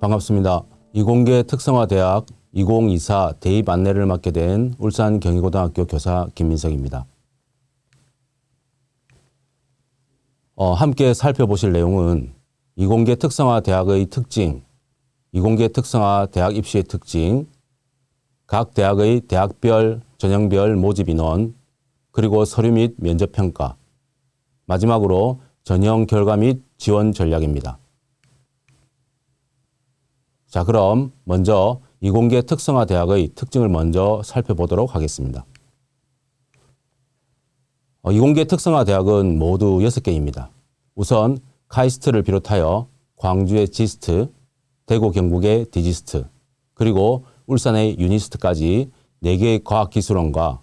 반갑습니다. 이공계 특성화대학 2024 대입 안내를 맡게 된 울산경희고등학교 교사 김민석입니다. 함께 살펴보실 내용은 이공계 특성화대학의 특징, 이공계 특성화대학 입시의 특징, 각 대학의 대학별, 전형별 모집 인원, 그리고 서류 및 면접평가, 마지막으로 전형 결과 및 지원 전략입니다. 자, 그럼 먼저 이공계 특성화대학의 특징을 먼저 살펴보도록 하겠습니다. 이공계 특성화대학은 모두 6개입니다. 우선 카이스트를 비롯하여 광주의 지스트, 대구 경북의 디지스트, 그리고 울산의 유니스트까지 4개의 과학기술원과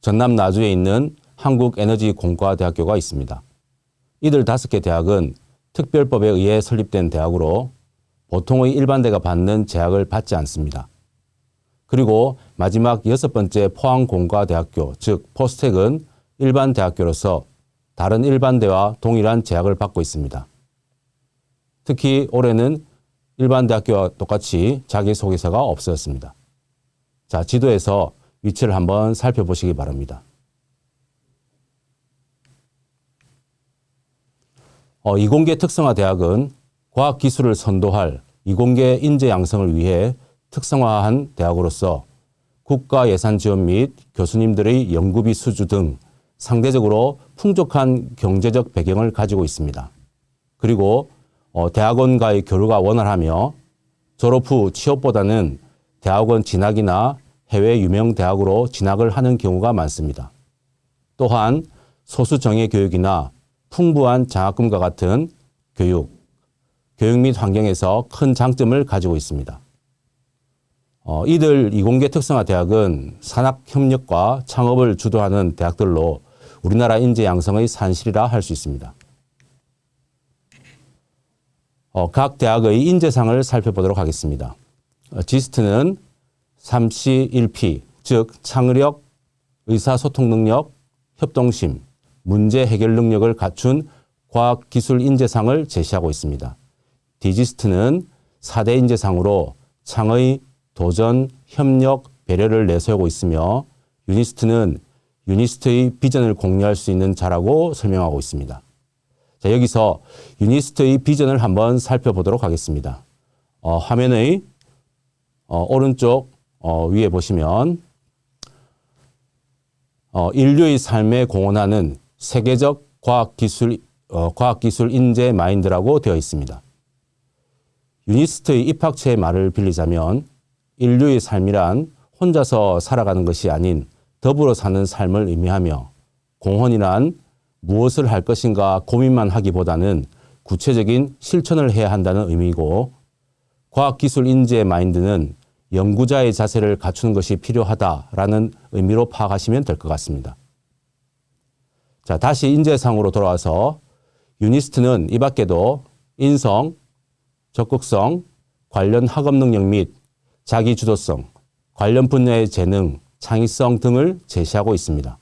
전남 나주에 있는 한국에너지공과대학교가 있습니다. 이들 5개 대학은 특별법에 의해 설립된 대학으로 보통의 일반대가 받는 제약을 받지 않습니다. 그리고 마지막 6번째 포항공과대학교, 즉 포스텍은 일반 대학교로서 다른 일반대와 동일한 제약을 받고 있습니다. 특히 올해는 일반 대학교와 똑같이 자기소개서가 없어졌습니다. 자, 지도에서 위치를 한번 살펴보시기 바랍니다. 이공계 특성화대학은 과학기술을 선도할 이공계 인재 양성을 위해 특성화한 대학으로서 국가 예산 지원 및 교수님들의 연구비 수주 등 상대적으로 풍족한 경제적 배경을 가지고 있습니다. 그리고 대학원과의 교류가 원활하며 졸업 후 취업보다는 대학원 진학이나 해외 유명 대학으로 진학을 하는 경우가 많습니다. 또한 소수 정예 교육이나 풍부한 장학금과 같은 교육 및 환경에서 큰 장점을 가지고 있습니다. 이들 이공계 특성화대학은 산학협력과 창업을 주도하는 대학들로 우리나라 인재 양성의 산실이라 할 수 있습니다. 각 대학의 인재상을 살펴보도록 하겠습니다. 지스트는 3C 1P, 즉 창의력, 의사소통 능력, 협동심, 문제 해결 능력을 갖춘 과학기술 인재상을 제시하고 있습니다. 디지스트는 4대 인재상으로 창의, 도전, 협력, 배려를 내세우고 있으며 유니스트는 유니스트의 비전을 공유할 수 있는 자라고 설명하고 있습니다. 자, 여기서 유니스트의 비전을 한번 살펴보도록 하겠습니다. 화면의 오른쪽 위에 보시면 인류의 삶에 공헌하는 세계적 과학기술 인재 마인드라고 되어 있습니다. 유니스트의 입학처의 말을 빌리자면 인류의 삶이란 혼자서 살아가는 것이 아닌 더불어 사는 삶을 의미하며 공헌이란 무엇을 할 것인가 고민만 하기보다는 구체적인 실천을 해야 한다는 의미이고 과학기술 인재 마인드는 연구자의 자세를 갖추는 것이 필요하다라는 의미로 파악하시면 될 것 같습니다. 자, 다시 인재상으로 돌아와서 유니스트는 이 밖에도 인성, 적극성, 관련 학업 능력 및 자기주도성, 관련 분야의 재능, 창의성 등을 제시하고 있습니다.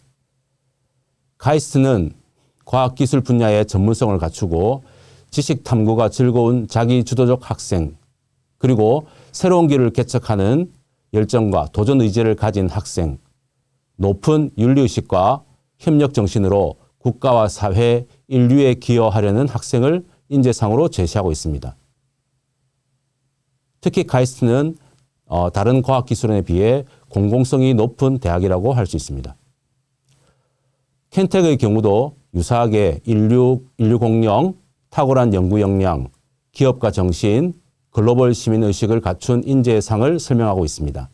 카이스트는 과학기술 분야의 전문성을 갖추고 지식 탐구가 즐거운 자기주도적 학생, 그리고 새로운 길을 개척하는 열정과 도전 의지를 가진 학생, 높은 윤리의식과 협력 정신으로 국가와 사회, 인류에 기여하려는 학생을 인재상으로 제시하고 있습니다. 특히 카이스트는 다른 과학기술원에 비해 공공성이 높은 대학이라고 할 수 있습니다. 켄텍의 경우도 유사하게 인류 공영, 탁월한 연구 역량, 기업가 정신, 글로벌 시민의식을 갖춘 인재상을 설명하고 있습니다.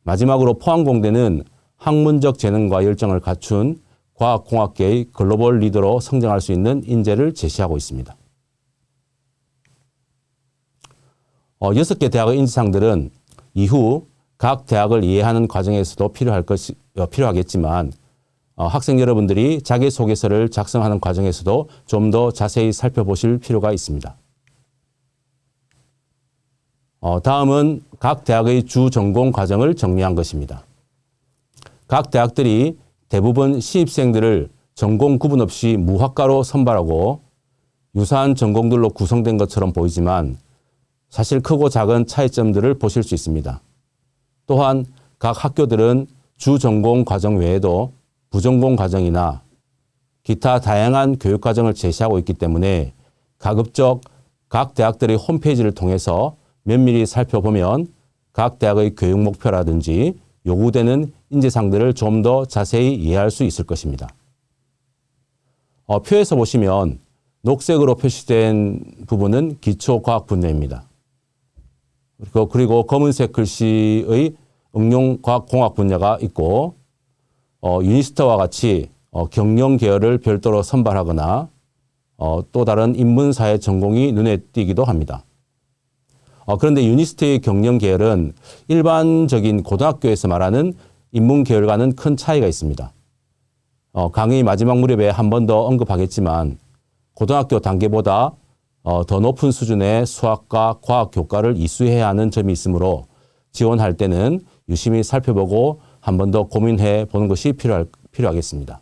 마지막으로 포항공대는 학문적 재능과 열정을 갖춘 과학공학계의 글로벌 리더로 성장할 수 있는 인재를 제시하고 있습니다. 6개 대학의 인재상들은 이후 각 대학을 이해하는 과정에서도 필요하겠지만 학생 여러분들이 자기소개서를 작성하는 과정에서도 좀 더 자세히 살펴보실 필요가 있습니다. 다음은 각 대학의 주 전공 과정을 정리한 것입니다. 각 대학들이 대부분 신입생들을 전공 구분 없이 무학과로 선발하고 유사한 전공들로 구성된 것처럼 보이지만 사실 크고 작은 차이점들을 보실 수 있습니다. 또한 각 학교들은 주 전공 과정 외에도 부전공 과정이나 기타 다양한 교육 과정을 제시하고 있기 때문에 가급적 각 대학들의 홈페이지를 통해서 면밀히 살펴보면 각 대학의 교육 목표라든지 요구되는 인재상들을 좀 더 자세히 이해할 수 있을 것입니다. 표에서 보시면 녹색으로 표시된 부분은 기초과학 분야입니다. 그리고 검은색 글씨의 응용과학공학 분야가 있고 유니스트와 같이 경영 계열을 별도로 선발하거나 또 다른 인문사회 전공이 눈에 띄기도 합니다. 그런데 유니스트의 경영 계열은 일반적인 고등학교에서 말하는 인문 계열과는 큰 차이가 있습니다. 강의 마지막 무렵에 한 번 더 언급하겠지만 고등학교 단계보다 더 높은 수준의 수학과 과학 교과를 이수해야 하는 점이 있으므로 지원할 때는 유심히 살펴보고 한 번 더 고민해 보는 것이 필요하겠습니다.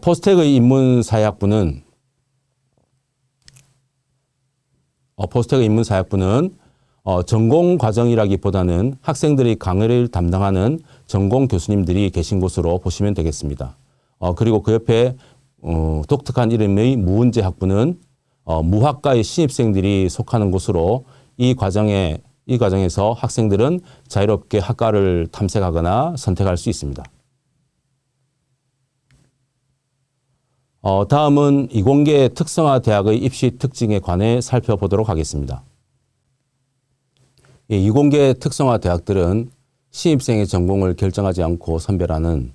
포스텍의 인문사회학부는 전공 과정이라기보다는 학생들이 강의를 담당하는 전공 교수님들이 계신 곳으로 보시면 되겠습니다. 그리고 그 옆에 독특한 이름의 무은재학부는 무학과의 신입생들이 속하는 곳으로 이 과정에서 학생들은 자유롭게 학과를 탐색하거나 선택할 수 있습니다. 다음은 이공계 특성화 대학의 입시 특징에 관해 살펴보도록 하겠습니다. 이공계 특성화 대학들은 신입생의 전공을 결정하지 않고 선별하는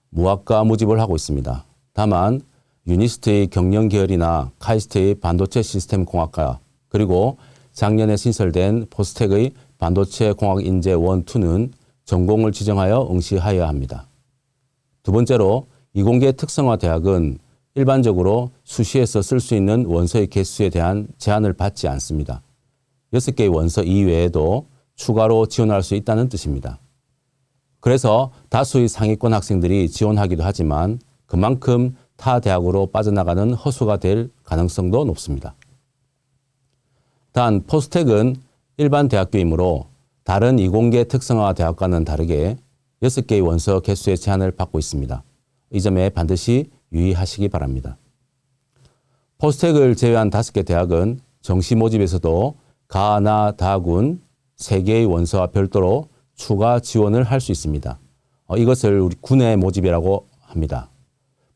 무학과 모집을 하고 있습니다. 다만 유니스트의 경영 계열이나 카이스트의 반도체 시스템 공학과 그리고 작년에 신설된 포스텍의 반도체 공학 인재 1, 2는 전공을 지정하여 응시하여야 합니다. 두 번째로 이공계 특성화 대학은 일반적으로 수시에서 쓸 수 있는 원서의 개수에 대한 제한을 받지 않습니다. 6개의 원서 이외에도 추가로 지원할 수 있다는 뜻입니다. 그래서 다수의 상위권 학생들이 지원하기도 하지만 그만큼 타 대학으로 빠져나가는 허수가 될 가능성도 높습니다. 단 포스텍은 일반 대학교이므로 다른 이공계 특성화 대학과는 다르게 6개의 원서 개수의 제한을 받고 있습니다. 이 점에 반드시 유의하시기 바랍니다. 포스텍을 제외한 5개 대학은 정시 모집에서도 가나 다군 3개의 원서와 별도로 추가 지원을 할 수 있습니다. 이것을 우리 군의 모집이라고 합니다.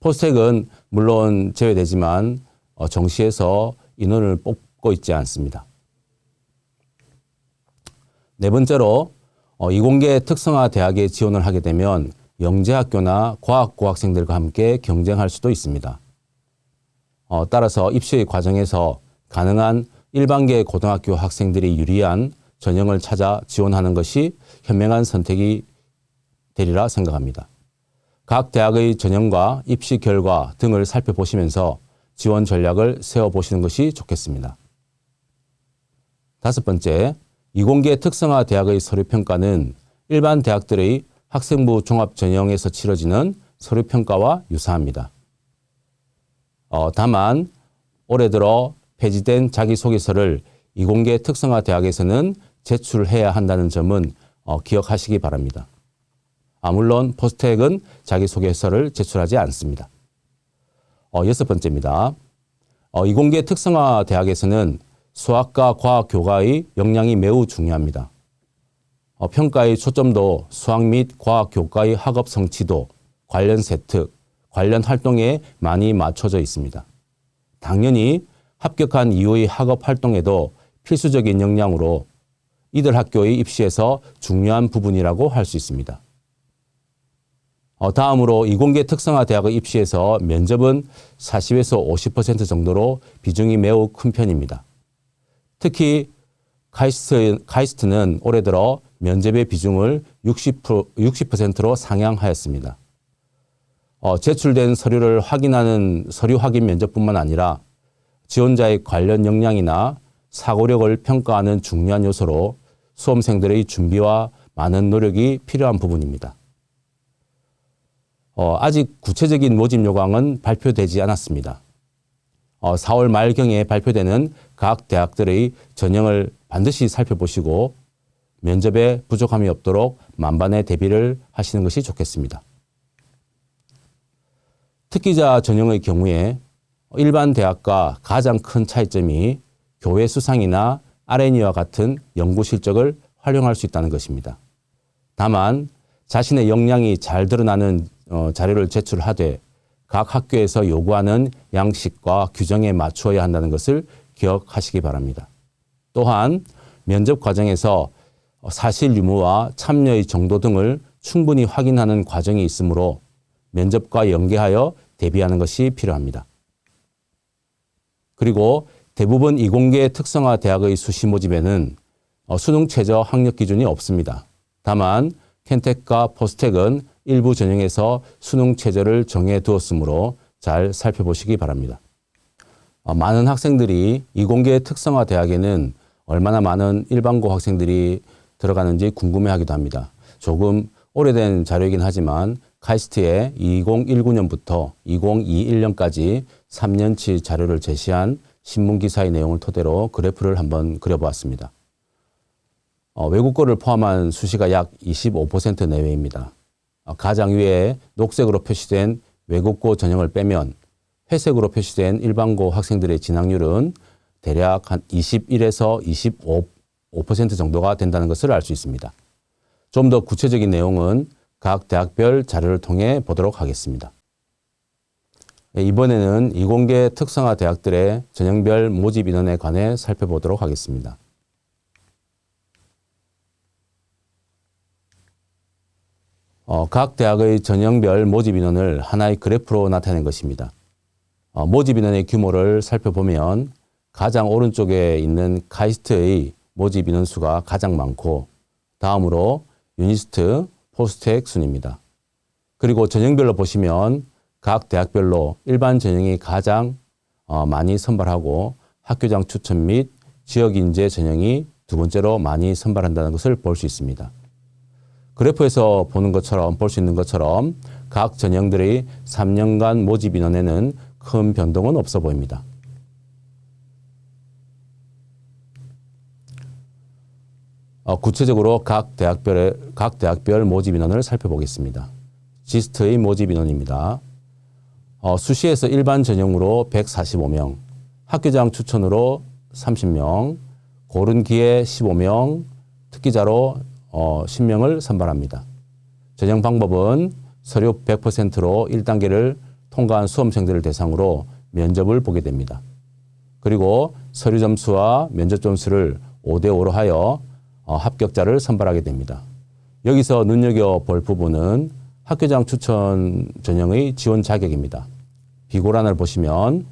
포스텍은 물론 제외되지만 정시에서 인원을 뽑고 있지 않습니다. 네 번째로 이공계 특성화 대학에 지원을 하게 되면 영재학교나 과학고학생들과 함께 경쟁할 수도 있습니다. 따라서 입시 과정에서 가능한 일반계 고등학교 학생들이 유리한 전형을 찾아 지원하는 것이 현명한 선택이 되리라 생각합니다. 각 대학의 전형과 입시 결과 등을 살펴보시면서 지원 전략을 세워보시는 것이 좋겠습니다. 다섯 번째, 이공계 특성화 대학의 서류평가는 일반 대학들의 학생부 종합 전형에서 치러지는 서류평가와 유사합니다. 다만 올해 들어 폐지된 자기소개서를 이공계 특성화 대학에서는 제출해야 한다는 점은 기억하시기 바랍니다. 물론 포스텍은 자기소개서를 제출하지 않습니다. 여섯 번째입니다. 이공계 특성화 대학에서는 수학과 과학 교과의 역량이 매우 중요합니다. 평가의 초점도 수학 및 과학 교과의 학업 성취도, 관련 세특, 관련 활동에 많이 맞춰져 있습니다. 당연히 합격한 이후의 학업 활동에도 필수적인 역량으로 이들 학교의 입시에서 중요한 부분이라고 할 수 있습니다. 다음으로 이공계 특성화 대학의 입시에서 면접은 40에서 50% 정도로 비중이 매우 큰 편입니다. 특히 카이스트는 올해 들어 면접의 비중을 60%로 상향하였습니다. 제출된 서류를 확인하는 서류 확인 면접뿐만 아니라 지원자의 관련 역량이나 사고력을 평가하는 중요한 요소로 수험생들의 준비와 많은 노력이 필요한 부분입니다. 아직 구체적인 모집 요강은 발표되지 않았습니다. 4월 말경에 발표되는 각 대학들의 전형을 반드시 살펴보시고 면접에 부족함이 없도록 만반의 대비를 하시는 것이 좋겠습니다. 특기자 전형의 경우에 일반 대학과 가장 큰 차이점이 교회 수상이나 R&E와 같은 연구 실적을 활용할 수 있다는 것입니다. 다만 자신의 역량이 잘 드러나는 자료를 제출하되 각 학교에서 요구하는 양식과 규정에 맞추어야 한다는 것을 기억하시기 바랍니다. 또한 면접 과정에서 사실 유무와 참여의 정도 등을 충분히 확인하는 과정이 있으므로 면접과 연계하여 대비하는 것이 필요합니다. 그리고 대부분 이공계 특성화 대학의 수시 모집에는 수능 최저 학력 기준이 없습니다. 다만 켄텍과 포스텍은 일부 전형에서 수능 최저를 정해 두었으므로 잘 살펴보시기 바랍니다. 많은 학생들이 이공계 특성화 대학에는 얼마나 많은 일반고 학생들이 들어가는지 궁금해하기도 합니다. 조금 오래된 자료이긴 하지만 카이스트의 2019년부터 2021년까지 3년치 자료를 제시한 신문기사의 내용을 토대로 그래프를 한번 그려보았습니다. 외국고를 포함한 수시가 약 25% 내외입니다. 가장 위에 녹색으로 표시된 외국고 전형을 빼면 회색으로 표시된 일반고 학생들의 진학률은 대략 한 21에서 25% 정도가 된다는 것을 알 수 있습니다. 좀 더 구체적인 내용은 각 대학별 자료를 통해 보도록 하겠습니다. 이번에는 이공계 특성화 대학들의 전형별 모집 인원에 관해 살펴보도록 하겠습니다. 각 대학의 전형별 모집 인원을 하나의 그래프로 나타낸 것입니다. 모집 인원의 규모를 살펴보면 가장 오른쪽에 있는 카이스트의 모집 인원 수가 가장 많고 다음으로 유니스트, 포스텍 순입니다. 그리고 전형별로 보시면 각 대학별로 일반 전형이 가장 많이 선발하고 학교장 추천 및 지역인재 전형이 두 번째로 많이 선발한다는 것을 볼 수 있습니다. 그래프에서 볼 수 있는 것처럼 각 전형들의 3년간 모집 인원에는 큰 변동은 없어 보입니다. 구체적으로 각 대학별 모집 인원을 살펴보겠습니다. 지스트의 모집 인원입니다. 수시에서 일반 전형으로 145명, 학교장 추천으로 30명, 고른 기에 15명, 특기자로 10명을 선발합니다. 전형 방법은 서류 100%로 1단계를 통과한 수험생들을 대상으로 면접을 보게 됩니다. 그리고 서류 점수와 면접 점수를 5대5로 하여 합격자를 선발하게 됩니다. 여기서 눈여겨볼 부분은 학교장 추천 전형의 지원 자격입니다. 비고란을 보시면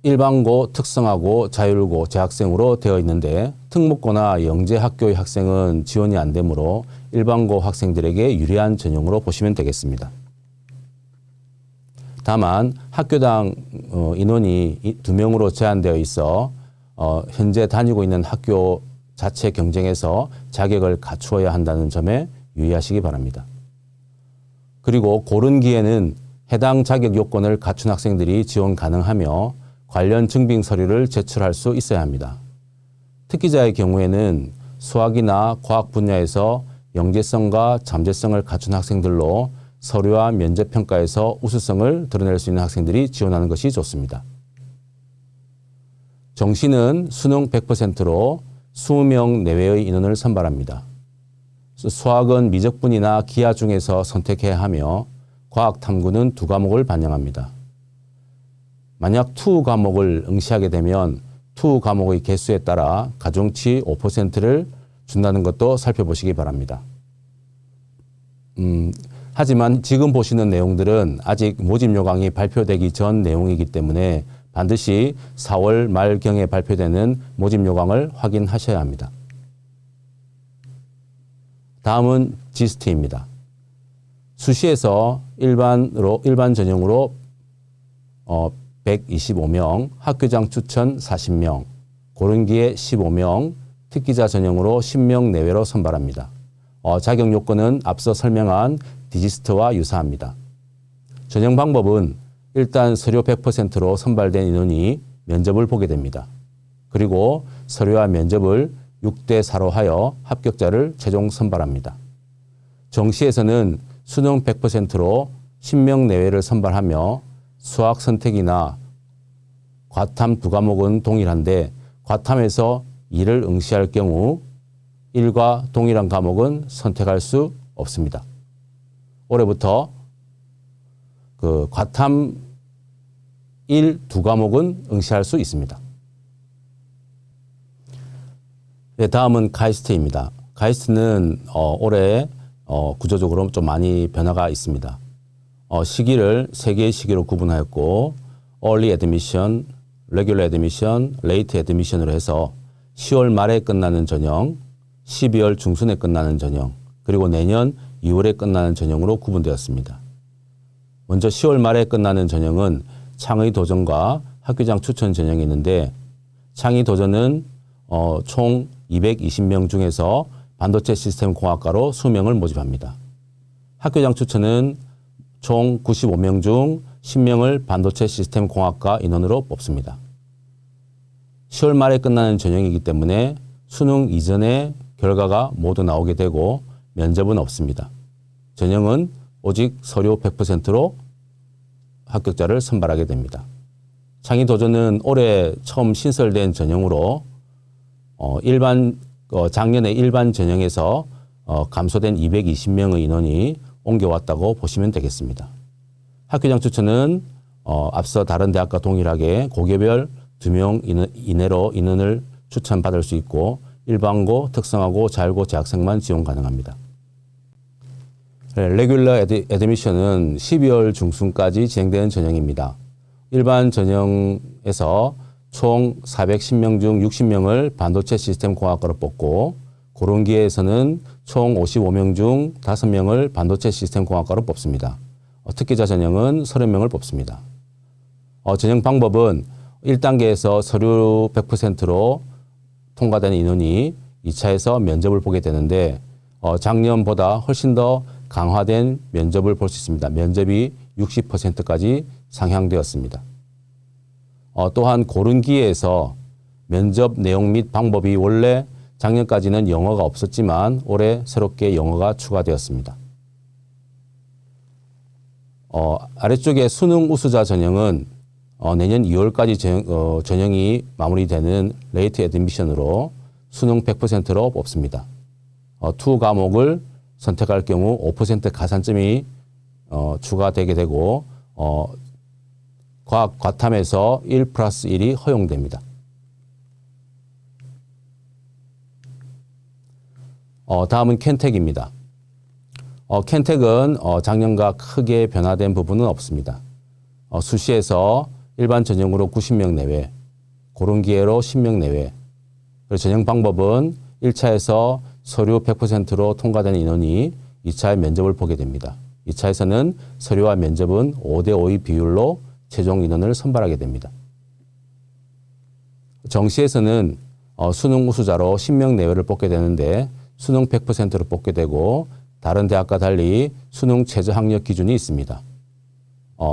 일반고, 특성화고, 자율고, 재학생으로 되어 있는데 특목고나 영재학교의 학생은 지원이 안 되므로 일반고 학생들에게 유리한 전형으로 보시면 되겠습니다. 다만 학교당 인원이 2명으로 제한되어 있어 현재 다니고 있는 학교 자체 경쟁에서 자격을 갖추어야 한다는 점에 유의하시기 바랍니다. 그리고 고른 기에는 해당 자격 요건을 갖춘 학생들이 지원 가능하며 관련 증빙 서류를 제출할 수 있어야 합니다. 특기자의 경우에는 수학이나 과학 분야에서 영재성과 잠재성을 갖춘 학생들로 서류와 면접 평가에서 우수성을 드러낼 수 있는 학생들이 지원하는 것이 좋습니다. 정시는 수능 100%로 20명 내외의 인원을 선발합니다. 수학은 미적분이나 기하 중에서 선택해야 하며 과학 탐구는 2과목을 반영합니다. 만약 투 과목을 응시하게 되면 투 과목의 개수에 따라 가중치 5%를 준다는 것도 살펴보시기 바랍니다. 하지만 지금 보시는 내용들은 아직 모집 요강이 발표되기 전 내용이기 때문에 반드시 4월 말경에 발표되는 모집 요강을 확인하셔야 합니다. 다음은 지스트입니다. 수시에서 일반 전형으로 125명, 학교장 추천 40명, 고른기에 15명, 특기자 전형으로 10명 내외로 선발합니다. 자격 요건은 앞서 설명한 디지스트와 유사합니다. 전형 방법은 일단 서류 100%로 선발된 인원이 면접을 보게 됩니다. 그리고 서류와 면접을 6대 4로 하여 합격자를 최종 선발합니다. 정시에서는 수능 100%로 10명 내외를 선발하며 수학 선택이나 과탐 두 과목은 동일한데 과탐에서 2를 응시할 경우 1과 동일한 과목은 선택할 수 없습니다. 올해부터 그 과탐 1, 두 과목은 응시할 수 있습니다. 네, 다음은 카이스트입니다. 카이스트는 올해 구조적으로 좀 많이 변화가 있습니다. 시기를 세 개의 시기로 구분하였고 Early Admission, Regular Admission, Late Admission으로 해서 10월 말에 끝나는 전형, 12월 중순에 끝나는 전형, 그리고 내년 2월에 끝나는 전형으로 구분되었습니다. 먼저 10월 말에 끝나는 전형은 창의 도전과 학교장 추천 전형이 있는데 창의 도전은 총 220명 중에서 반도체 시스템 공학과로 20명을 모집합니다. 학교장 추천은 총 95명 중 10명을 반도체 시스템 공학과 인원으로 뽑습니다. 10월 말에 끝나는 전형이기 때문에 수능 이전에 결과가 모두 나오게 되고 면접은 없습니다. 전형은 오직 서류 100%로 합격자를 선발하게 됩니다. 창의 도전은 올해 처음 신설된 전형으로 작년에 일반 전형에서 감소된 220명의 인원이 옮겨왔다고 보시면 되겠습니다. 학교장 추천은 앞서 다른 대학과 동일하게 고교별 2명 이내로 인원을 추천받을 수 있고 일반고, 특성화고, 자율고 재학생만 지원 가능합니다. 레귤러 애드미션은 12월 중순까지 진행되는 전형입니다. 일반 전형에서 총 410명 중 60명을 반도체 시스템 공학과로 뽑고 고른기에서는 총 55명 중 5명을 반도체 시스템 공학과로 뽑습니다. 특기자 전형은 30명을 뽑습니다. 전형 방법은 1단계에서 서류 100%로 통과된 인원이 2차에서 면접을 보게 되는데 작년보다 훨씬 더 강화된 면접을 볼 수 있습니다. 면접이 60%까지 상향되었습니다. 또한 고른기에서 면접 내용 및 방법이 원래 작년까지는 영어가 없었지만 올해 새롭게 영어가 추가되었습니다. 아래쪽에 수능 우수자 전형은 내년 2월까지 전형이 마무리되는 레이트 애드미션으로 수능 100%로 뽑습니다. 투 과목을 선택할 경우 5% 가산점이 추가되게 되고 과학 과탐에서 1+1이 허용됩니다. 다음은 켄텍입니다. 켄텍은 작년과 크게 변화된 부분은 없습니다. 수시에서 일반 전형으로 90명 내외, 고른기회로 10명 내외. 그리고 전형 방법은 1차에서 서류 100%로 통과된 인원이 2차의 면접을 보게 됩니다. 2차에서는 서류와 면접은 5대5의 비율로 최종 인원을 선발하게 됩니다. 정시에서는 수능 우수자로 10명 내외를 뽑게 되는데 수능 100%로 뽑게 되고 다른 대학과 달리 수능 최저 학력 기준이 있습니다.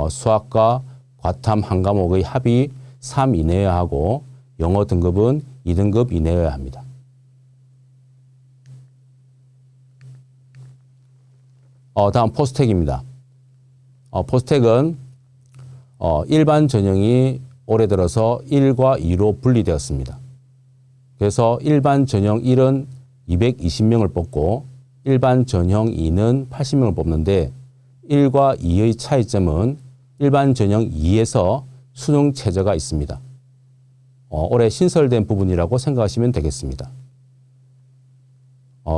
수학과 과탐 한 과목의 합이 3 이내여야 하고 영어 등급은 2등급 이내여야 합니다. 다음 포스텍입니다. 포스텍은 일반 전형이 올해 들어서 1과 2로 분리되었습니다. 그래서 일반 전형 1은 220명을 뽑고 일반 전형 2는 80명을 뽑는데 1과 2의 차이점은 일반 전형 2에서 수능 최저가 있습니다. 올해 신설된 부분이라고 생각하시면 되겠습니다.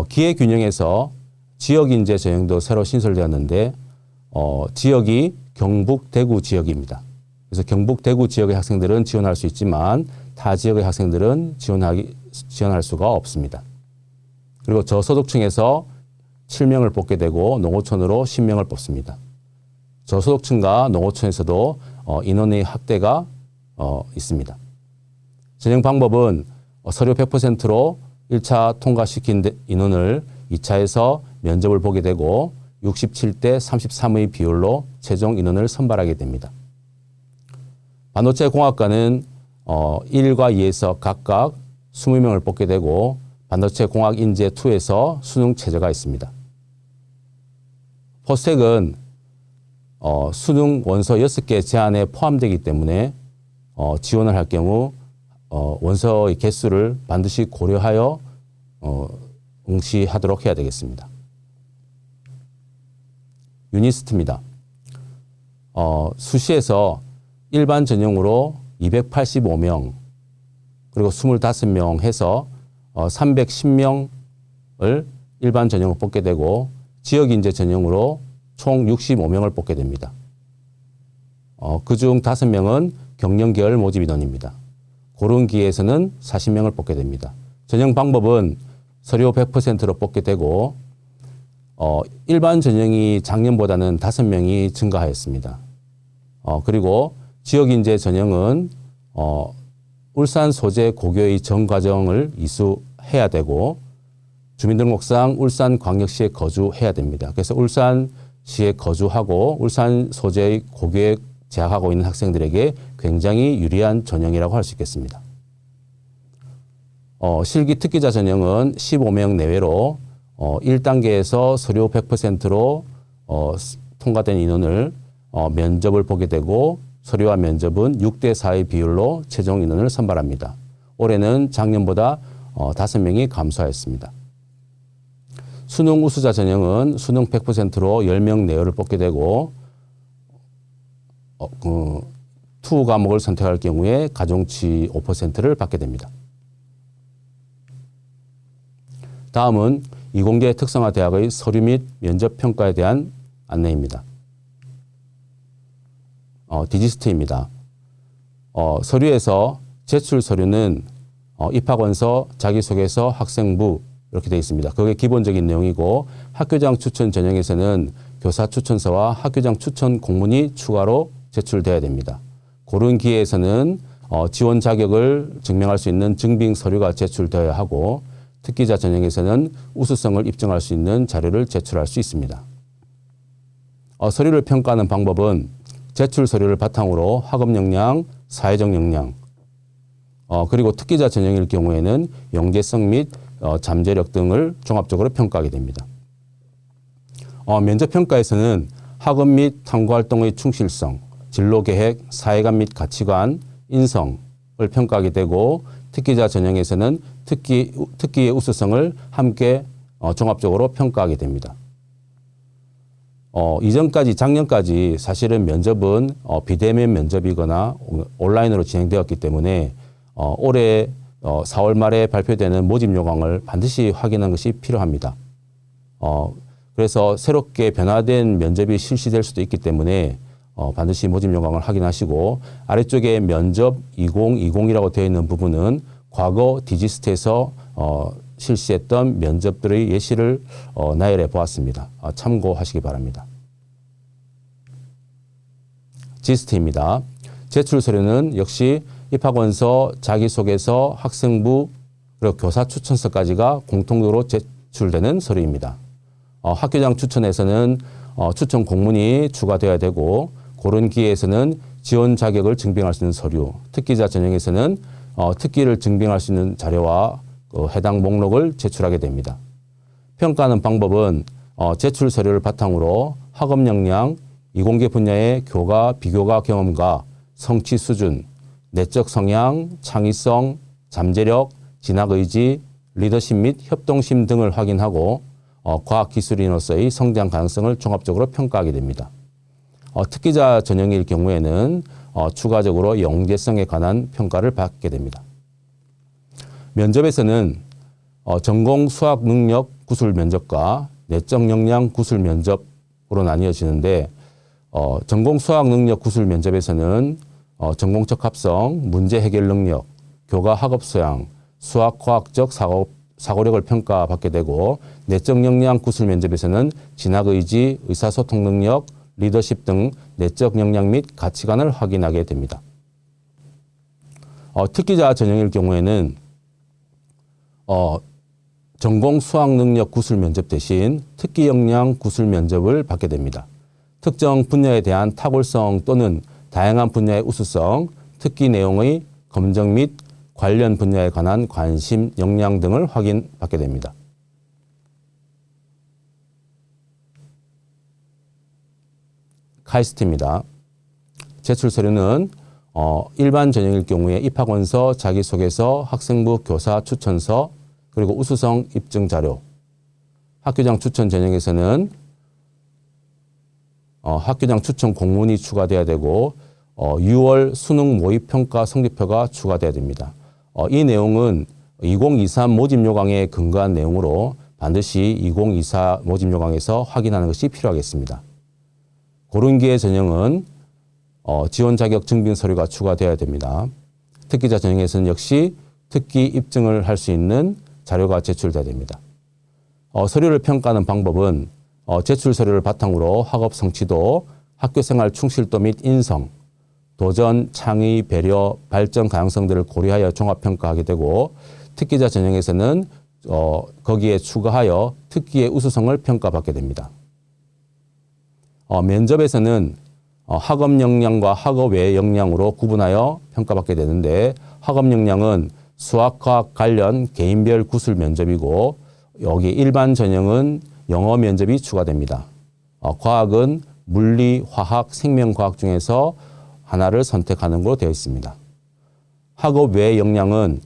기회균형에서 지역인재 전형도 새로 신설되었는데 지역이 경북, 대구 지역입니다. 그래서 경북, 대구 지역의 학생들은 지원할 수 있지만 타 지역의 학생들은 지원할 수가 없습니다. 그리고 저소득층에서 7명을 뽑게 되고 농어촌으로 10명을 뽑습니다. 저소득층과 농어촌에서도 인원의 확대가 있습니다. 전형 방법은 서류 100%로 1차 통과시킨 인원을 2차에서 면접을 보게 되고 67대 33의 비율로 최종 인원을 선발하게 됩니다. 반도체 공학과는 1과 2에서 각각 20명을 뽑게 되고 반도체 공학 인재 2에서 수능 최저가 있습니다. 포스텍은 수능 원서 6개 제한에 포함되기 때문에 지원을 할 경우 원서의 개수를 반드시 고려하여 응시하도록 해야 되겠습니다. 유니스트입니다. 수시에서 일반 전형으로 285명 그리고 25명 해서 310명을 일반 전형으로 뽑게 되고 지역인재 전형으로 총 65명을 뽑게 됩니다. 그중 5명은 경영계열 모집 인원입니다. 고른 기회에서는 40명을 뽑게 됩니다. 전형 방법은 서류 100%로 뽑게 되고 일반 전형이 작년보다는 5명이 증가하였습니다. 그리고 지역인재 전형은 울산 소재 고교의 전 과정을 이수해야 되고 주민등록상 울산광역시에 거주해야 됩니다. 그래서 울산시에 거주하고 울산 소재의 고교에 재학하고 있는 학생들에게 굉장히 유리한 전형이라고 할 수 있겠습니다. 실기 특기자 전형은 15명 내외로 1단계에서 서류 100%로 통과된 인원을 면접을 보게 되고 서류와 면접은 6대 4의 비율로 최종 인원을 선발합니다. 올해는 작년보다 5명이 감소하였습니다. 수능 우수자 전형은 수능 100%로 10명 내외를 뽑게 되고 투 과목을 선택할 경우에 가중치 5%를 받게 됩니다. 다음은 이공계 특성화 대학의 서류 및 면접 평가에 대한 안내입니다. 디지스트입니다. 서류에서 제출 서류는 입학원서, 자기소개서, 학생부 이렇게 되어 있습니다. 그게 기본적인 내용이고 학교장 추천 전형에서는 교사 추천서와 학교장 추천 공문이 추가로 제출되어야 됩니다. 고른 기회에서는 지원 자격을 증명할 수 있는 증빙 서류가 제출되어야 하고 특기자 전형에서는 우수성을 입증할 수 있는 자료를 제출할 수 있습니다. 서류를 평가하는 방법은 제출 서류를 바탕으로 학업 역량, 사회적 역량, 그리고 특기자 전형일 경우에는 영재성 및 잠재력 등을 종합적으로 평가하게 됩니다. 면접평가에서는 학업 및 탐구활동의 충실성, 진로계획, 사회감 및 가치관, 인성을 평가하게 되고 특기자 전형에서는 특기의 우수성을 함께 종합적으로 평가하게 됩니다. 작년까지 사실은 면접은 비대면 면접이거나 온라인으로 진행되었기 때문에 올해 4월 말에 발표되는 모집 요강을 반드시 확인하는 것이 필요합니다. 그래서 새롭게 변화된 면접이 실시될 수도 있기 때문에 반드시 모집 요강을 확인하시고 아래쪽에 면접 2020이라고 되어 있는 부분은 과거 디지스트에서 실시했던 면접들의 예시를 나열해 보았습니다. 참고하시기 바랍니다. 지스트입니다. 제출 서류는 역시 입학원서, 자기소개서, 학생부, 그리고 교사 추천서까지가 공통으로 제출되는 서류입니다. 학교장 추천에서는 추천 공문이 추가되어야 되고 고른 기회에서는 지원 자격을 증빙할 수 있는 서류, 특기자 전형에서는 특기를 증빙할 수 있는 자료와 해당 목록을 제출하게 됩니다. 평가하는 방법은 제출 서류를 바탕으로 학업 역량, 이공계 분야의 교과, 비교과 경험과 성취 수준, 내적 성향, 창의성, 잠재력, 진학의지, 리더십 및 협동심 등을 확인하고 과학기술인으로서의 성장 가능성을 종합적으로 평가하게 됩니다. 특기자 전형일 경우에는 추가적으로 영재성에 관한 평가를 받게 됩니다. 면접에서는 전공 수학 능력 구술 면접과 내적 역량 구술 면접으로 나뉘어지는데 전공 수학 능력 구술 면접에서는 전공적 합성, 문제 해결 능력, 교과 학업 소양, 수학 과학적 사고력을 평가받게 되고 내적 역량 구술 면접에서는 진학 의지, 의사소통 능력, 리더십 등 내적 역량 및 가치관을 확인하게 됩니다. 특기자 전형일 경우에는 전공 수학 능력 구술 면접 대신 특기 역량 구술 면접을 받게 됩니다. 특정 분야에 대한 탁월성 또는 다양한 분야의 우수성, 특기 내용의 검정 및 관련 분야에 관한 관심, 역량 등을 확인받게 됩니다. 카이스트입니다. 제출 서류는 일반 전형일 경우에 입학원서, 자기소개서, 학생부 교사 추천서, 그리고 우수성 입증 자료. 학교장 추천 전형에서는 학교장 추천 공문이 추가돼야 되고 6월 수능 모의평가 성적표가 추가돼야 됩니다. 이 내용은 2023 모집 요강에 근거한 내용으로 반드시 2024 모집 요강에서 확인하는 것이 필요하겠습니다. 고른기회 전형은 지원 자격 증빙 서류가 추가되어야 됩니다. 특기자 전형에서는 역시 특기 입증을 할 수 있는 자료가 제출돼야 됩니다. 서류를 평가하는 방법은 제출 서류를 바탕으로 학업 성취도, 학교생활 충실도 및 인성, 도전, 창의, 배려, 발전 가능성들을 고려하여 종합평가하게 되고 특기자 전형에서는 거기에 추가하여 특기의 우수성을 평가받게 됩니다. 면접에서는 학업 역량과 학업 외 역량으로 구분하여 평가받게 되는데 학업 역량은 수학, 과학 관련 개인별 구술 면접이고 여기 일반 전형은 영어 면접이 추가됩니다. 과학은 물리, 화학, 생명과학 중에서 하나를 선택하는 것으로 되어 있습니다. 학업 외 역량은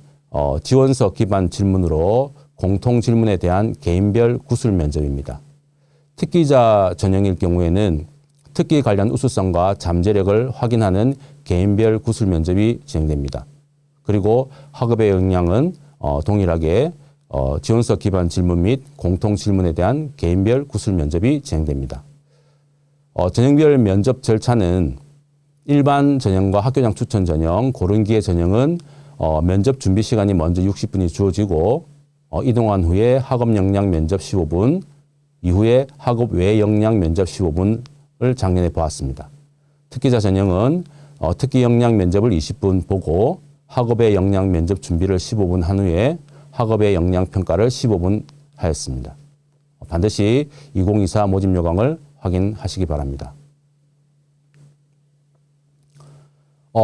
지원서 기반 질문으로 공통 질문에 대한 개인별 구술 면접입니다. 특기자 전형일 경우에는 특기 관련 우수성과 잠재력을 확인하는 개인별 구술 면접이 진행됩니다. 그리고 학업의 역량은 동일하게 지원서 기반 질문 및 공통 질문에 대한 개인별 구술 면접이 진행됩니다. 전형별 면접 절차는 일반 전형과 학교장 추천 전형, 고른기회 전형은 면접 준비 시간이 먼저 60분이 주어지고 이동한 후에 학업 역량 면접 15분, 이후에 학업 외 역량 면접 15분을 작년에 보았습니다. 특기자 전형은 특기 역량 면접을 20분 보고 학업의 역량 면접 준비를 15분 한 후에 학업의 역량 평가를 15분 하였습니다. 반드시 2024 모집 요강을 확인하시기 바랍니다.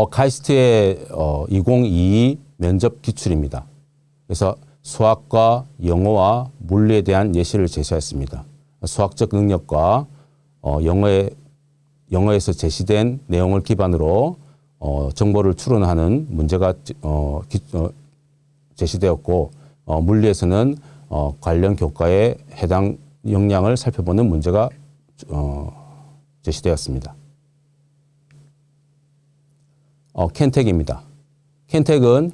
카이스트의 2022 면접 기출입니다. 그래서 수학과 영어와 물리에 대한 예시를 제시했습니다. 수학적 능력과 영어에서 제시된 내용을 기반으로 정보를 추론하는 문제가 제시되었고 물리에서는 관련 교과에 해당 역량을 살펴보는 문제가 제시되었습니다. 켄텍입니다. 켄텍은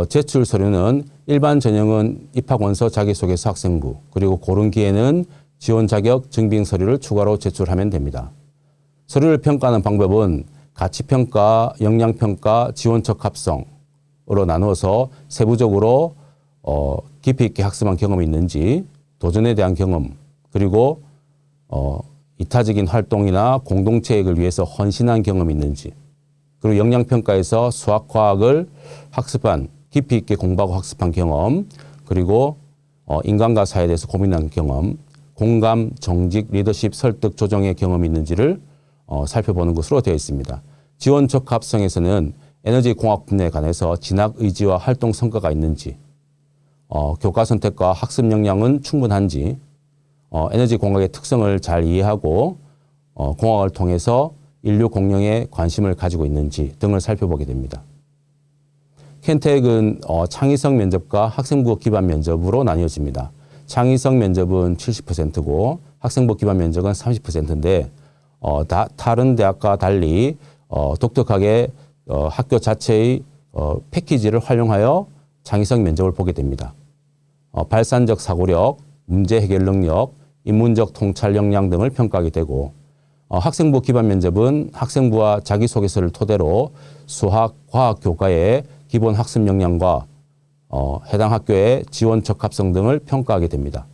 제출 서류는 일반 전형은 입학원서, 자기소개서, 학생부, 그리고 고른기회는 지원 자격 증빙 서류를 추가로 제출하면 됩니다. 서류를 평가하는 방법은 가치평가, 역량평가, 지원적 합성으로 나누어서 세부적으로 깊이 있게 학습한 경험이 있는지, 도전에 대한 경험, 그리고 이타적인 활동이나 공동체익을 위해서 헌신한 경험이 있는지, 그리고 역량평가에서 수학, 과학을 학습한, 깊이 있게 공부하고 학습한 경험, 그리고 인간과 사회에 대해서 고민한 경험, 공감, 정직, 리더십, 설득, 조정의 경험이 있는지를 살펴보는 것으로 되어 있습니다. 지원적 합성에서는 에너지 공학 분야에 관해서 진학 의지와 활동 성과가 있는지, 교과 선택과 학습 역량은 충분한지, 에너지 공학의 특성을 잘 이해하고 공학을 통해서 인류 공룡에 관심을 가지고 있는지 등을 살펴보게 됩니다. 켄텍은 창의성 면접과 학생부 기반 면접으로 나뉘어집니다. 창의성 면접은 70%고 학생부 기반 면접은 30%인데 다른 대학과 달리 독특하게 학교 자체의 패키지를 활용하여 창의성 면접을 보게 됩니다. 발산적 사고력, 문제 해결 능력, 인문적 통찰 역량 등을 평가하게 되고 학생부 기반 면접은 학생부와 자기소개서를 토대로 수학, 과학 교과의 기본 학습 역량과 해당 학교의 지원 적합성 등을 평가하게 됩니다.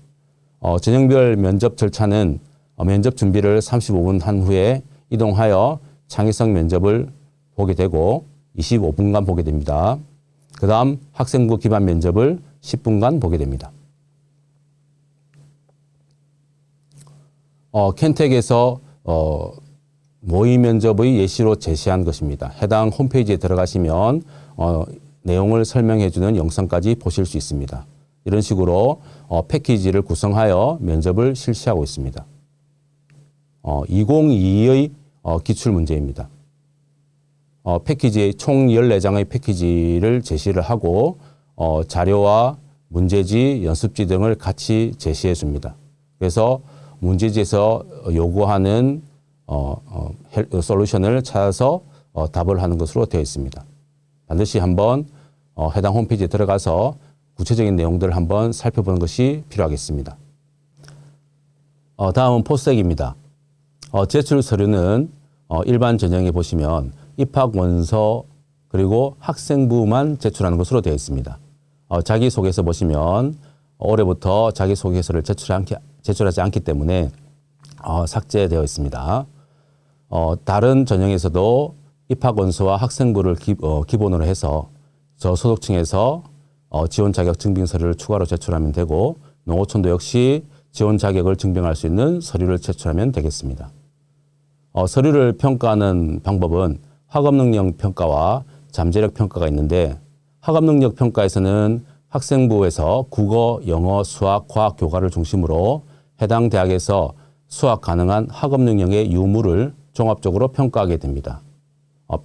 전형별 면접 절차는 면접 준비를 35분 한 후에 이동하여 창의성 면접을 보게 되고 25분간 보게 됩니다. 그 다음 학생부 기반 면접을 10분간 보게 됩니다. 켄텍에서 모의 면접의 예시로 제시한 것입니다. 해당 홈페이지에 들어가시면 내용을 설명해주는 영상까지 보실 수 있습니다. 이런 식으로 패키지를 구성하여 면접을 실시하고 있습니다. 2022의 기출문제입니다. 패키지 총 14장의 패키지를 제시를 하고 자료와 문제지, 연습지 등을 같이 제시해 줍니다. 그래서 문제지에서 요구하는 솔루션을 찾아서 답을 하는 것으로 되어 있습니다. 반드시 한번 해당 홈페이지에 들어가서 구체적인 내용들을 한번 살펴보는 것이 필요하겠습니다. 다음은 포스텍입니다. 제출 서류는 일반 전형에 보시면 입학 원서 그리고 학생부만 제출하는 것으로 되어 있습니다. 자기소개서 보시면 올해부터 자기소개서를 제출하지 않기 때문에 삭제되어 있습니다. 다른 전형에서도 입학 원서와 학생부를 기본으로 해서 저소득층에서 지원 자격 증빙 서류를 추가로 제출하면 되고 농어촌도 역시 지원 자격을 증빙할 수 있는 서류를 제출하면 되겠습니다. 서류를 평가하는 방법은 학업능력 평가와 잠재력 평가가 있는데 학업능력 평가에서는 학생부에서 국어, 영어, 수학, 과학 교과를 중심으로 해당 대학에서 수학 가능한 학업능력의 유무를 종합적으로 평가하게 됩니다.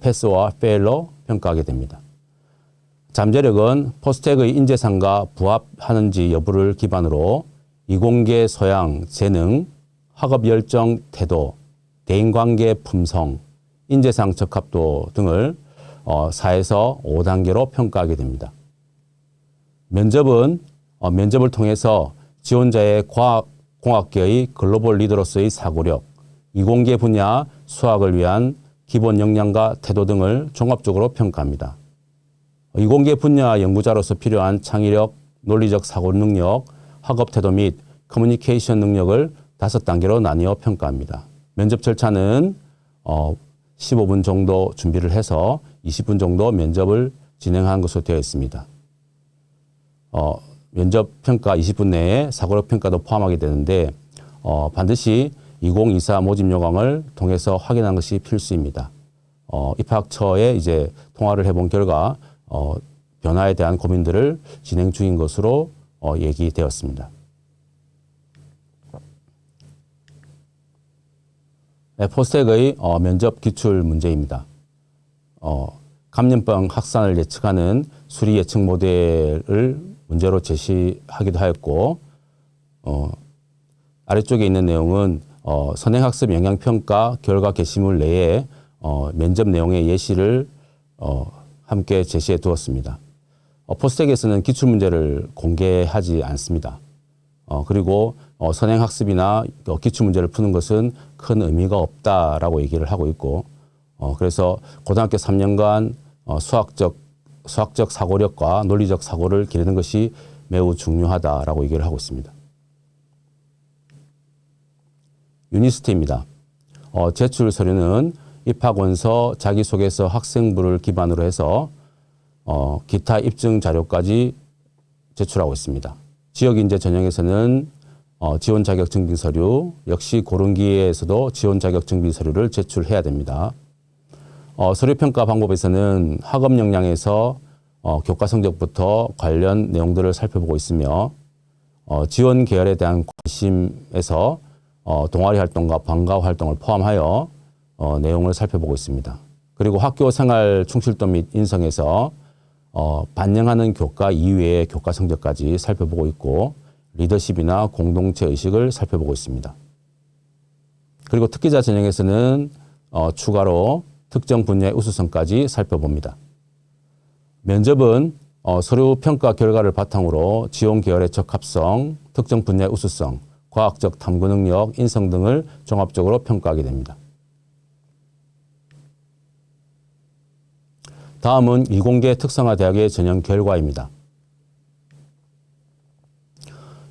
패스와 페일로 평가하게 됩니다. 잠재력은 포스텍의 인재상과 부합하는지 여부를 기반으로 이공계 소양, 재능, 학업 열정, 태도, 대인관계 품성, 인재상 적합도 등을 4에서 5단계로 평가하게 됩니다. 면접은 면접을 통해서 지원자의 공학계의 글로벌 리더로서의 사고력, 이공계 분야 수학을 위한 기본 역량과 태도 등을 종합적으로 평가합니다. 이공계 분야 연구자로서 필요한 창의력, 논리적 사고 능력, 학업 태도 및 커뮤니케이션 능력을 5단계로 나뉘어 평가합니다. 면접 절차는 15분 정도 준비를 해서 20분 정도 면접을 진행한 것으로 되어 있습니다. 면접 평가 20분 내에 사고력 평가도 포함하게 되는데 반드시 2024 모집 요강을 통해서 확인하는 것이 필수입니다. 입학처에 이제 통화를 해본 결과 변화에 대한 고민들을 진행 중인 것으로 얘기되었습니다. 포스텍의 면접 기출 문제입니다. 감염병 확산을 예측하는 수리 예측 모델을 문제로 제시하기도 하였고 아래쪽에 있는 내용은 선행학습 영향평가 결과 게시물 내에 면접 내용의 예시를 함께 제시해 두었습니다. 포스텍에서는 기출문제를 공개하지 않습니다. 그리고 선행학습이나 기출문제를 푸는 것은 큰 의미가 없다라고 얘기를 하고 있고 그래서 고등학교 3년간 수학적 사고력과 논리적 사고를 기르는 것이 매우 중요하다라고 얘기를 하고 있습니다. 유니스트입니다. 제출 서류는 입학 원서, 자기소개서, 학생부를 기반으로 해서 기타 입증 자료까지 제출하고 있습니다. 지역인재 전형에서는 지원 자격 증빙 서류, 역시 고른기에서도 지원 자격 증빙 서류를 제출해야 됩니다. 서류 평가 방법에서는 학업 역량에서 교과 성적부터 관련 내용들을 살펴보고 있으며 지원 계열에 대한 관심에서 동아리 활동과 방과 활동을 포함하여 내용을 살펴보고 있습니다. 그리고 학교 생활 충실도 및 인성에서 반영하는 교과 이외의 교과 성적까지 살펴보고 있고 리더십이나 공동체 의식을 살펴보고 있습니다. 그리고 특기자 전형에서는 추가로 특정 분야의 우수성까지 살펴봅니다. 면접은 서류 평가 결과를 바탕으로 지원 계열의 적합성, 특정 분야의 우수성, 과학적 탐구 능력, 인성 등을 종합적으로 평가하게 됩니다. 다음은 이공계 특성화 대학의 전형 결과입니다.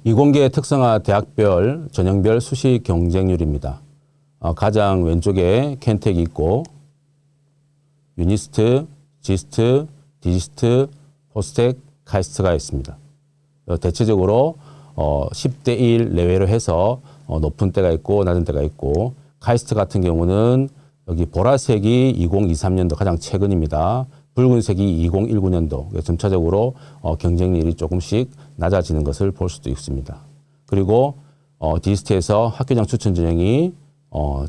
이공계 특성화 대학별 전형별 수시 경쟁률입니다. 가장 왼쪽에 켄텍이 있고 유니스트, 지스트, 디지스트, 포스텍, 카이스트가 있습니다. 대체적으로 10대 1 내외로 해서 높은 때가 있고 낮은 때가 있고 카이스트 같은 경우는 여기 보라색이 2023년도 가장 최근입니다. 붉은색이 2019년도 점차적으로 경쟁률이 조금씩 낮아지는 것을 볼 수도 있습니다. 그리고 디지스트에서 학교장 추천 전형이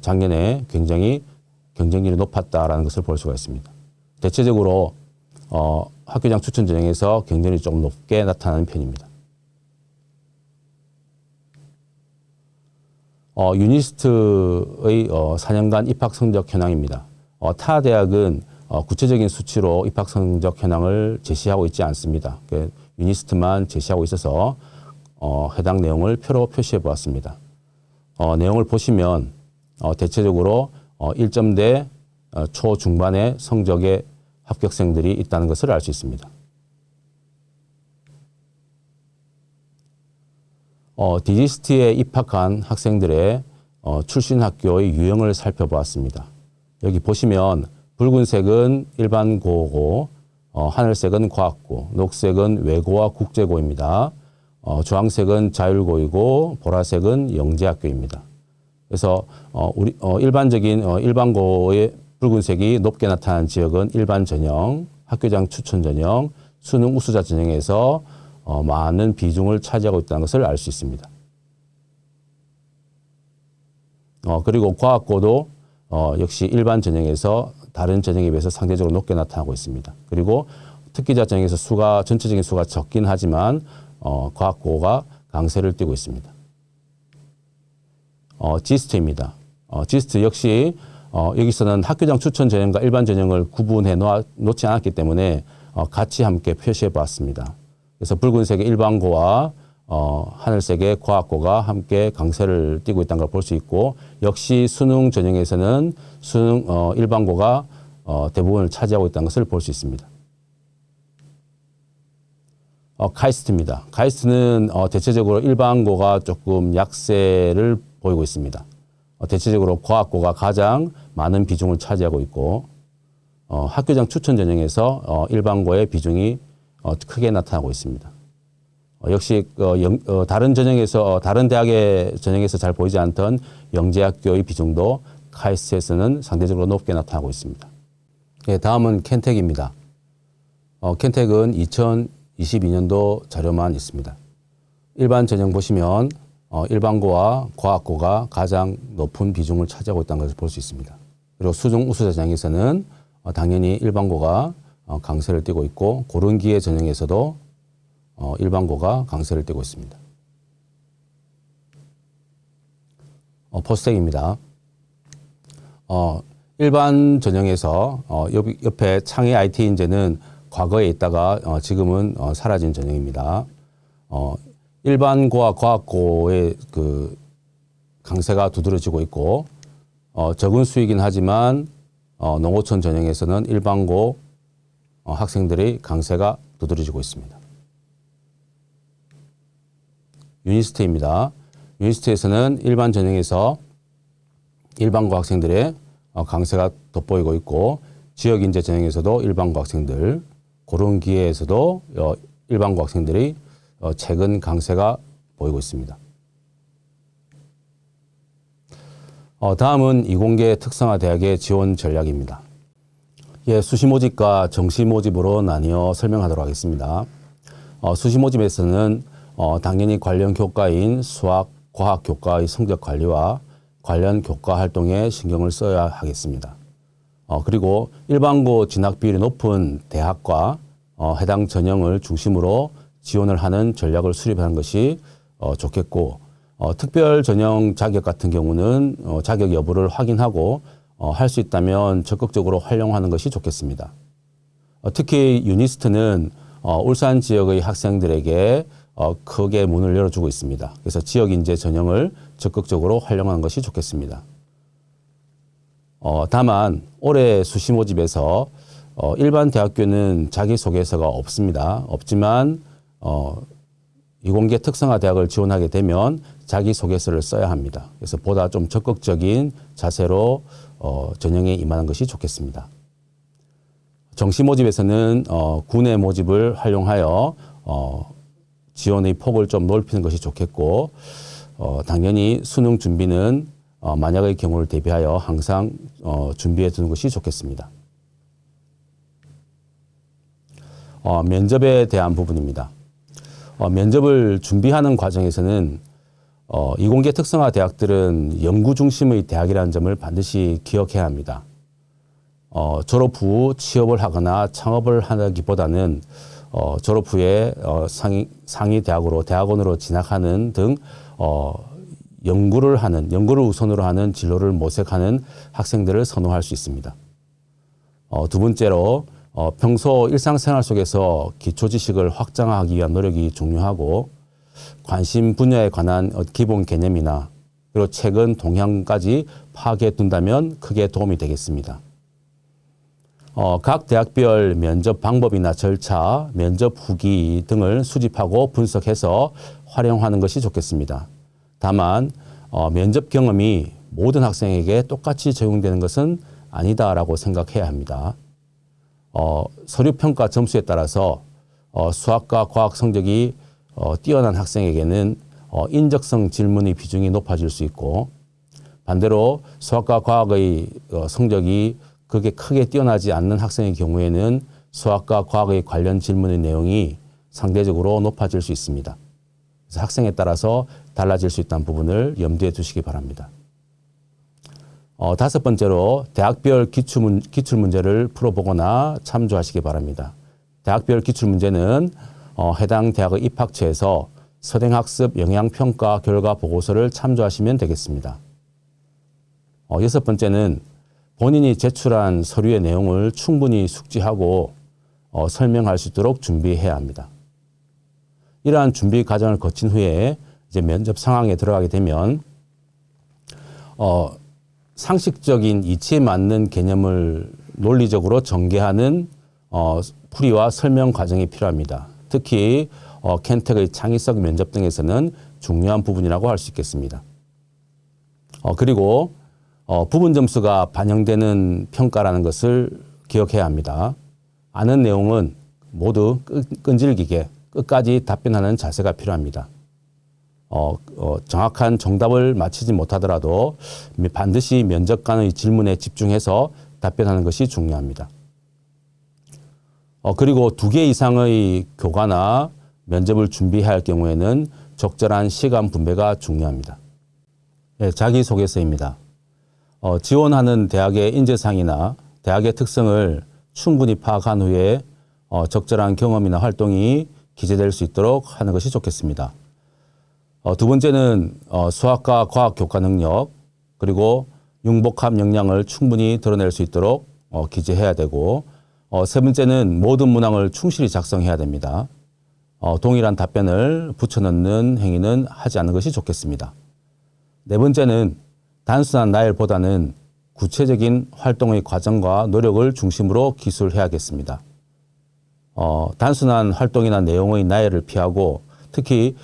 작년에 굉장히 경쟁률이 높았다라는 것을 볼 수가 있습니다. 대체적으로 학교장 추천 전형에서 경쟁률이 좀 높게 나타나는 편입니다. 유니스트의 4년간 입학 성적 현황입니다. 타 대학은 구체적인 수치로 입학 성적 현황을 제시하고 있지 않습니다. 유니스트만 제시하고 있어서 해당 내용을 표로 표시해 보았습니다. 내용을 보시면 대체적으로 1점대 초중반의 성적의 합격생들이 있다는 것을 알 수 있습니다. 디지스트에 입학한 학생들의 출신 학교의 유형을 살펴보았습니다. 여기 보시면 붉은색은 일반고고, 하늘색은 과학고, 녹색은 외고와 국제고입니다. 주황색은 자율고이고 보라색은 영재학교입니다. 그래서 일반적인 일반고의 붉은색이 높게 나타난 지역은 일반 전형, 학교장 추천 전형, 수능 우수자 전형에서 많은 비중을 차지하고 있다는 것을 알 수 있습니다. 그리고 과학고도 역시 일반 전형에서 다른 전형에 비해서 상대적으로 높게 나타나고 있습니다. 그리고 특기자 전형에서 전체적인 수가 적긴 하지만 과학고가 강세를 띠고 있습니다. 지스트입니다. 지스트 역시 여기서는 학교장 추천 전형과 일반 전형을 구분해 놓지 않았기 때문에 같이 함께 표시해 보았습니다. 그래서 붉은색의 일반고와 하늘색의 과학고가 함께 강세를 띠고 있다는 걸 볼 수 있고 역시 수능 전형에서는 일반고가 대부분을 차지하고 있다는 것을 볼 수 있습니다. 카이스트입니다. 카이스트는 대체적으로 일반고가 조금 약세를 보이고 있습니다. 대체적으로 과학고가 가장 많은 비중을 차지하고 있고 학교장 추천 전형에서 일반고의 비중이 크게 나타나고 있습니다. 역시 다른 전형에서 다른 대학의 전형에서 잘 보이지 않던 영재학교의 비중도 카이스트에서는 상대적으로 높게 나타나고 있습니다. 네, 다음은 켄텍입니다. 켄텍은 2022년도 자료만 있습니다. 일반 전형 보시면 일반고와 과학고가 가장 높은 비중을 차지하고 있다는 것을 볼 수 있습니다. 그리고 수능 우수자 전형에서는 당연히 일반고가 강세를 띠고 있고 고른 기회 전형에서도 일반고가 강세를 띠고 있습니다. 포스텍입니다. 일반 전형에서 옆에 창의 IT 인재는 과거에 있다가 지금은 사라진 전형입니다. 일반고와 과학고의 그 강세가 두드러지고 있고 적은 수이긴 하지만 농어촌 전형에서는 일반고 학생들의 강세가 두드러지고 있습니다. 유니스트입니다. 유니스트에서는 일반 전형에서 일반고 학생들의 강세가 돋보이고 있고 지역인재 전형에서도 일반고 학생들, 고른 기회에서도 일반고 학생들이 최근 강세가 보이고 있습니다. 다음은 이공계 특성화 대학의 지원 전략입니다. 수시 모집과 정시 모집으로 나뉘어 설명하도록 하겠습니다. 수시 모집에서는 당연히 관련 교과인 수학, 과학 교과의 성적 관리와 관련 교과 활동에 신경을 써야 하겠습니다. 그리고 일반고 진학 비율이 높은 대학과 해당 전형을 중심으로 지원을 하는 전략을 수립하는 것이 좋겠고 특별 전형 자격 같은 경우는 자격 여부를 확인하고 할 수 있다면 적극적으로 활용하는 것이 좋겠습니다. 특히 유니스트는 울산 지역의 학생들에게 크게 문을 열어주고 있습니다. 그래서 지역인재 전형을 적극적으로 활용하는 것이 좋겠습니다. 다만 올해 수시 모집에서 일반 대학교는 자기소개서가 없습니다. 없지만 이공계 특성화 대학을 지원하게 되면 자기소개서를 써야 합니다. 그래서 보다 좀 적극적인 자세로 전형에 임하는 것이 좋겠습니다. 정시 모집에서는 군의 모집을 활용하여 지원의 폭을 좀 넓히는 것이 좋겠고 당연히 수능 준비는 만약의 경우를 대비하여 항상 준비해 두는 것이 좋겠습니다. 면접에 대한 부분입니다. 면접을 준비하는 과정에서는 이공계 특성화 대학들은 연구 중심의 대학이라는 점을 반드시 기억해야 합니다. 졸업 후 취업을 하거나 창업을 하기보다는 졸업 후에 상위 대학으로 대학원으로 진학하는 등 연구를 우선으로 하는 진로를 모색하는 학생들을 선호할 수 있습니다. 두 번째로 평소 일상생활 속에서 기초 지식을 확장하기 위한 노력이 중요하고 관심 분야에 관한 기본 개념이나 그리고 최근 동향까지 파악해 둔다면 크게 도움이 되겠습니다. 각 대학별 면접 방법이나 절차, 면접 후기 등을 수집하고 분석해서 활용하는 것이 좋겠습니다. 다만 면접 경험이 모든 학생에게 똑같이 적용되는 것은 아니다라고 생각해야 합니다. 서류 평가 점수에 따라서 수학과 과학 성적이 뛰어난 학생에게는 인적성 질문의 비중이 높아질 수 있고 반대로 수학과 과학의 성적이 그게 크게 뛰어나지 않는 학생의 경우에는 수학과 과학의 관련 질문의 내용이 상대적으로 높아질 수 있습니다. 그래서 학생에 따라서 달라질 수 있다는 부분을 염두에 두시기 바랍니다. 다섯 번째로 대학별 기출문제를 풀어보거나 참조하시기 바랍니다. 대학별 기출문제는 해당 대학의 입학처에서 서등학습 영향평가 결과 보고서를 참조하시면 되겠습니다. 여섯 번째는 본인이 제출한 서류의 내용을 충분히 숙지하고 설명할 수 있도록 준비해야 합니다. 이러한 준비 과정을 거친 후에 이제 면접 상황에 들어가게 되면 상식적인 이치에 맞는 개념을 논리적으로 전개하는 풀이와 설명 과정이 필요합니다. 특히 켄텍의 창의성 면접 등에서는 중요한 부분이라고 할 수 있겠습니다. 그리고 부분 점수가 반영되는 평가라는 것을 기억해야 합니다. 아는 내용은 모두 끈질기게 끝까지 답변하는 자세가 필요합니다. 정확한 정답을 맞히지 못하더라도 반드시 면접관의 질문에 집중해서 답변하는 것이 중요합니다. 그리고 2개 이상의 교과나 면접을 준비할 경우에는 적절한 시간 분배가 중요합니다. 네, 자기소개서입니다. 지원하는 대학의 인재상이나 대학의 특성을 충분히 파악한 후에 적절한 경험이나 활동이 기재될 수 있도록 하는 것이 좋겠습니다. 두 번째는 수학과 과학 교과 능력 그리고 융복합 역량을 충분히 드러낼 수 있도록 기재해야 되고 세 번째는 모든 문항을 충실히 작성해야 됩니다. 동일한 답변을 붙여넣는 행위는 하지 않는 것이 좋겠습니다. 네 번째는 단순한 나열보다는 구체적인 활동의 과정과 노력을 중심으로 기술해야겠습니다. 단순한 활동이나 내용의 나열을 피하고 특히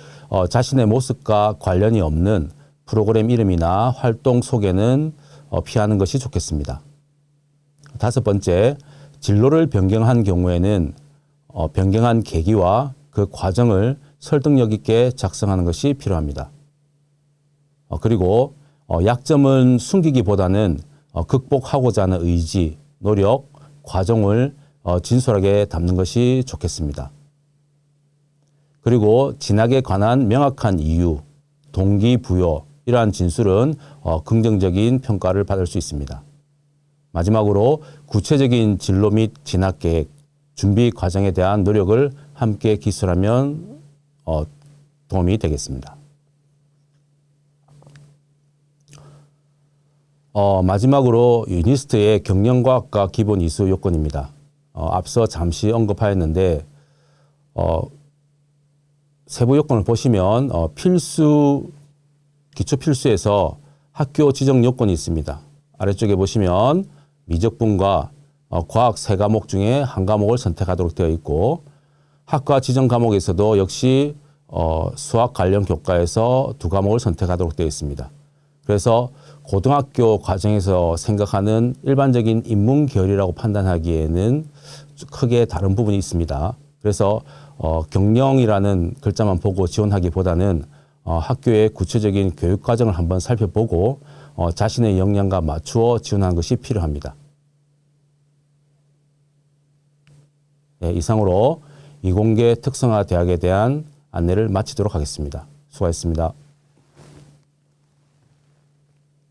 자신의 모습과 관련이 없는 프로그램 이름이나 활동 소개는 피하는 것이 좋겠습니다. 다섯 번째, 진로를 변경한 경우에는 변경한 계기와 그 과정을 설득력 있게 작성하는 것이 필요합니다. 그리고 약점은 숨기기보다는 극복하고자 하는 의지, 노력, 과정을 진솔하게 담는 것이 좋겠습니다. 그리고 진학에 관한 명확한 이유, 동기부여 이러한 진술은 긍정적인 평가를 받을 수 있습니다. 마지막으로 구체적인 진로 및 진학 계획, 준비 과정에 대한 노력을 함께 기술하면 도움이 되겠습니다. 마지막으로 유니스트의 경영과학과 기본 이수 요건입니다. 앞서 잠시 언급하였는데 세부 요건을 보시면 기초 필수에서 학교 지정 요건이 있습니다. 아래쪽에 보시면 미적분과 과학 3과목 중에 한 과목을 선택하도록 되어 있고 학과 지정 과목에서도 역시 수학 관련 교과에서 2과목을 선택하도록 되어 있습니다. 그래서 고등학교 과정에서 생각하는 일반적인 인문 계열이라고 판단하기에는 크게 다른 부분이 있습니다. 그래서 경영이라는 글자만 보고 지원하기보다는 학교의 구체적인 교육 과정을 한번 살펴보고 자신의 역량과 맞추어 지원하는 것이 필요합니다. 네, 이상으로 이공계 특성화 대학에 대한 안내를 마치도록 하겠습니다. 수고하셨습니다.